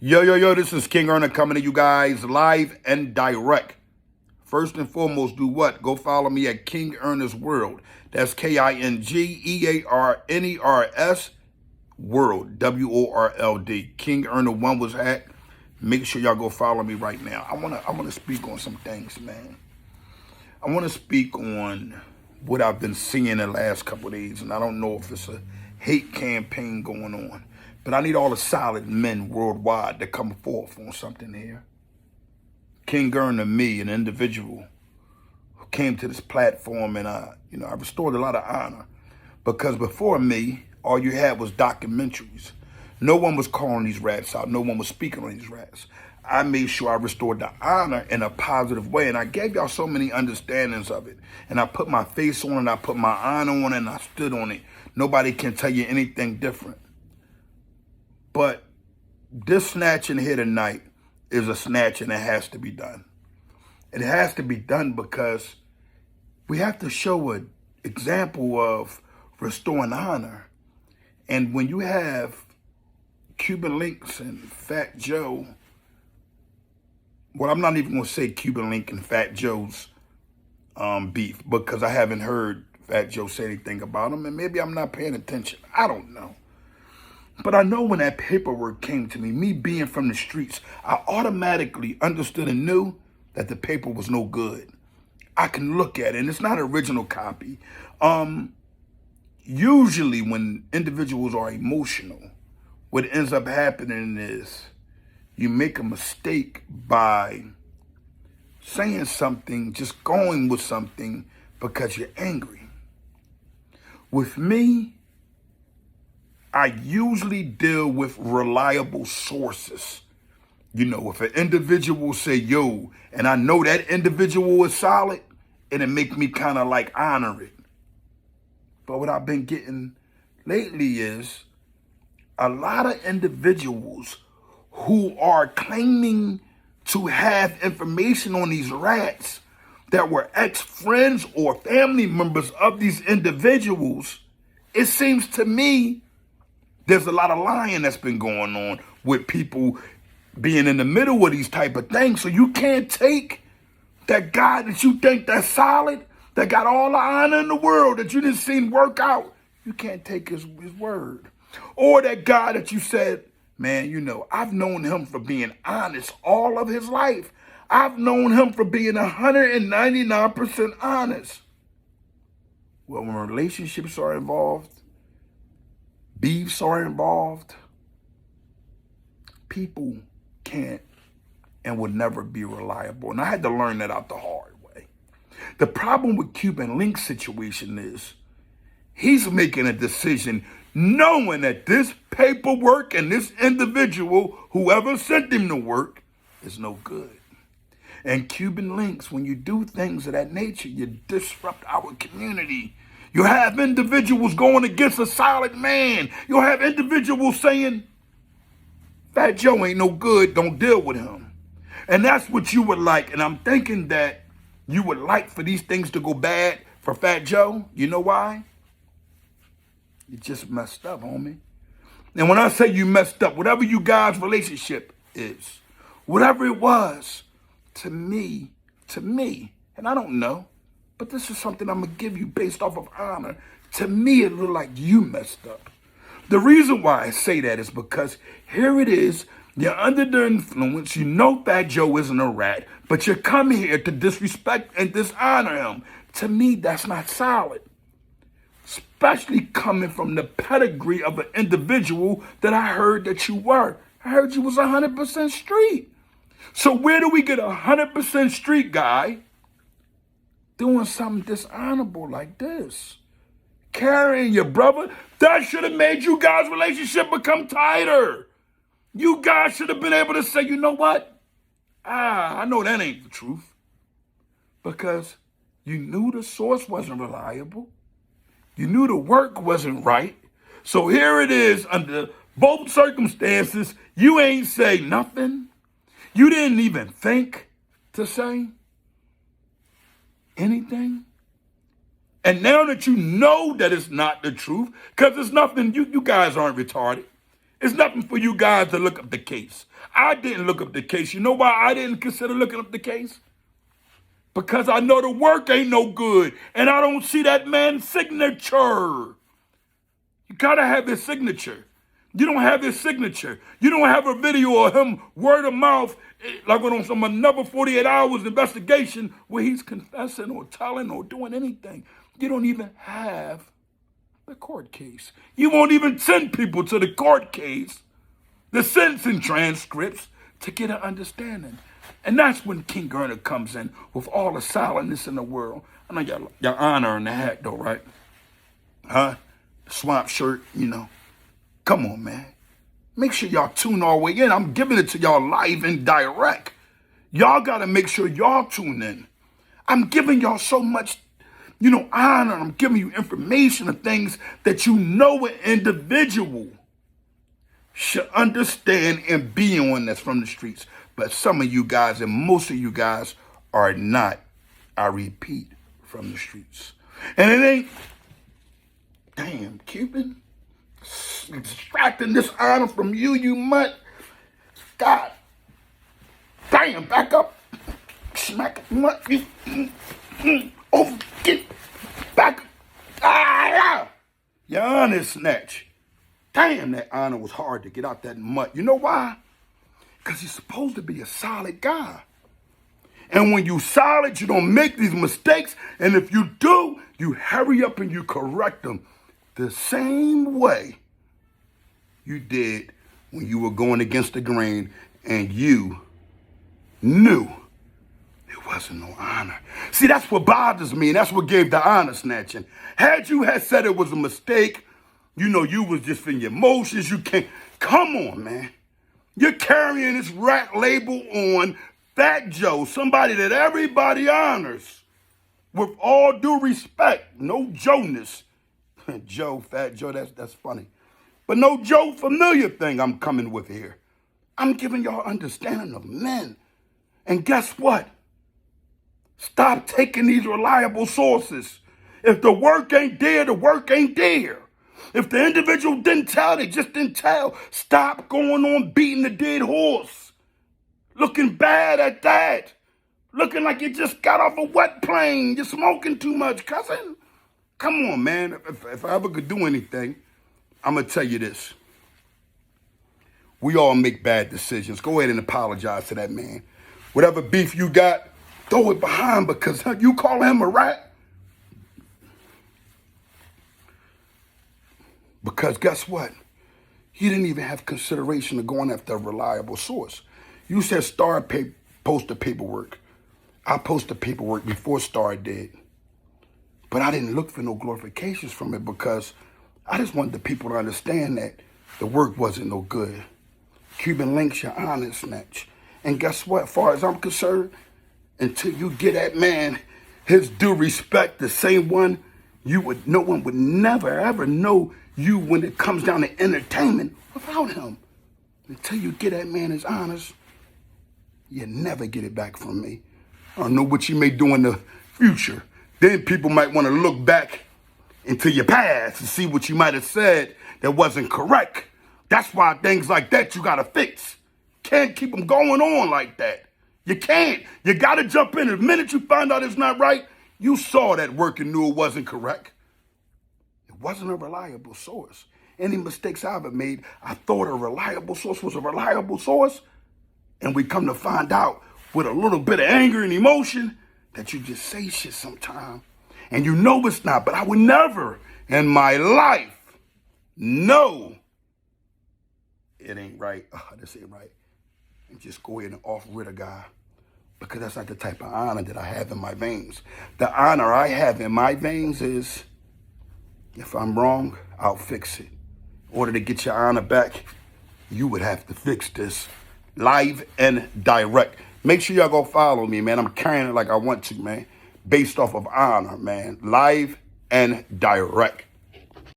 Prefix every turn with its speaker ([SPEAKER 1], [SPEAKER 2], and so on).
[SPEAKER 1] Yo, this is King Earner coming to you guys live and direct. First and foremost, do what? Go follow me at King Earner's World. That's KINGEARNERS World, WORLD. King Earner 1 was hacked. Make sure y'all go follow me right now. I wanna speak on some things, man. I wanna speak on what I've been seeing the last couple of days, and I don't know if it's a hate campaign going on. But I need all the solid men worldwide to come forth on something here. King Earner, me, an individual who came to this platform, and I restored a lot of honor, because before me, all you had was documentaries. No one was calling these rats out. No one was speaking on these rats. I made sure I restored the honor in a positive way, and I gave y'all so many understandings of it. And I put my face on it, I put my honor on it, and I stood on it. Nobody can tell you anything different. But this snatching here tonight is a snatching that has to be done. It has to be done because we have to show an example of restoring honor. And when you have Cuban Linkz and Fat Joe, well, I'm not even going to say Cuban Linkz and Fat Joe's beef, because I haven't heard Fat Joe say anything about him, and maybe I'm not paying attention. I don't know. But I know when that paperwork came to me being from the streets, I automatically understood and knew that the paper was no good. I can look at it, and it's not an original copy. Usually when individuals are emotional, what ends up happening is you make a mistake by saying something, just going with something because you're angry. With me, I usually deal with reliable sources. You know, if an individual say, yo, and I know that individual is solid, it'll make me kind of like honor it. But what I've been getting lately is a lot of individuals who are claiming to have information on these rats that were ex-friends or family members of these individuals. It seems to me there's a lot of lying that's been going on with people being in the middle of these type of things. So you can't take that guy that you think that's solid, that got all the honor in the world, that you didn't see work out. You can't take his word. Or that guy that you said, man, I've known him for being honest all of his life. I've known him for being 199% honest. Well, when relationships are involved, beefs are involved, people can't and will never be reliable. And I had to learn that out the hard way. The problem with Cuban Linkz situation is he's making a decision knowing that this paperwork and this individual, whoever sent him to work, is no good. And Cuban Linkz, when you do things of that nature, you disrupt our community. You have individuals going against a solid man. You'll have individuals saying, Fat Joe ain't no good, don't deal with him. And that's what you would like. And I'm thinking that you would like for these things to go bad for Fat Joe. You know why? You just messed up, homie. And when I say you messed up, whatever you guys' relationship is, whatever it was, to me, and I don't know, but this is something I'm going to give you based off of honor. To me, it looked like you messed up. The reason why I say that is because here it is. You're under the influence. You know Fat Joe isn't a rat, but you come here to disrespect and dishonor him. To me, that's not solid. Especially coming from the pedigree of an individual that I heard that you were. I heard you was 100% street. So where do we get a 100% street guy doing something dishonorable like this? Carrying your brother? That should have made you guys' relationship become tighter. You guys should have been able to say, you know what? I know that ain't the truth. Because you knew the source wasn't reliable. You knew the work wasn't right. So here it is, under both circumstances, you ain't say nothing. You didn't even think to say anything. And now that you know that it's not the truth, because it's nothing, you guys aren't retarded. It's nothing for you guys to look up the case. I didn't look up the case. You know why I didn't consider looking up the case? Because I know the work ain't no good, and I don't see that man's signature. You gotta have his signature. You don't have his signature. You don't have a video of him word of mouth, like on some another 48 hours investigation where he's confessing or telling or doing anything. You don't even have the court case. You won't even send people to the court case, the sentencing transcripts, to get an understanding. And that's when King Garner comes in with all the silentness in the world. I know y'all honor in the hat though, right? Huh? The swamp shirt, you know. Come on, man. Make sure y'all tune all the way in. I'm giving it to y'all live and direct. Y'all got to make sure y'all tune in. I'm giving y'all so much, honor. I'm giving you information of things that an individual should understand and be on that's from the streets. But some of you guys and most of you guys are not, I repeat, from the streets. And it ain't, damn, Cuban, extracting this honor from you, you mutt. God, damn, back up, smack it, mutt, over, get back, your honor is snatched. Damn, that honor was hard to get out that mutt. You know why? Because you're supposed to be a solid guy. And when you solid, you don't make these mistakes. And if you do, you hurry up and you correct them the same way you did when you were going against the grain and you knew it wasn't no honor. See, that's what bothers me, and that's what gave the honor snatching. Had you said it was a mistake, you was just in your emotions, you can't. Come on, man. You're carrying this rat label on Fat Joe, somebody that everybody honors. With all due respect, no Jonas. Joe, Fat Joe, that's funny. But no Joe familiar thing I'm coming with here. I'm giving y'all understanding of men. And guess what? Stop taking these reliable sources. If the work ain't there, the work ain't there. If the individual didn't tell, they just didn't tell. Stop going on beating the dead horse. Looking bad at that. Looking like you just got off a wet plane. You're smoking too much, cousin. Come on, man. If I ever could do anything, I'm going to tell you this. We all make bad decisions. Go ahead and apologize to that man. Whatever beef you got, throw it behind, because you call him a rat. Because guess what? He didn't even have consideration of going after a reliable source. You said Star post the paperwork. I posted paperwork before Star did. But I didn't look for no glorifications from it because I just wanted the people to understand that the work wasn't no good. Cuban Linkz, your honor snatch. And guess what? As far as I'm concerned, until you get that man his due respect, the same one no one would never ever know you when it comes down to entertainment without him. Until you get that man his honors, you never get it back from me. I don't know what you may do in the future. Then people might want to look back into your past and see what you might have said that wasn't correct. That's why things like that you got to fix. Can't keep them going on like that. You can't. You got to jump in. The minute you find out it's not right, you saw that work and knew it wasn't correct. It wasn't a reliable source. Any mistakes I ever made, I thought a reliable source was a reliable source. And we come to find out with a little bit of anger and emotion that you just say shit sometime. And you know it's not, but I would never in my life know it ain't right. This ain't right. And just go ahead and off with a guy. Because that's not the type of honor that I have in my veins. The honor I have in my veins is, if I'm wrong, I'll fix it. In order to get your honor back, you would have to fix this live and direct. Make sure y'all go follow me, man. I'm carrying it like I want to, man. Based off of honor, man. Live and direct.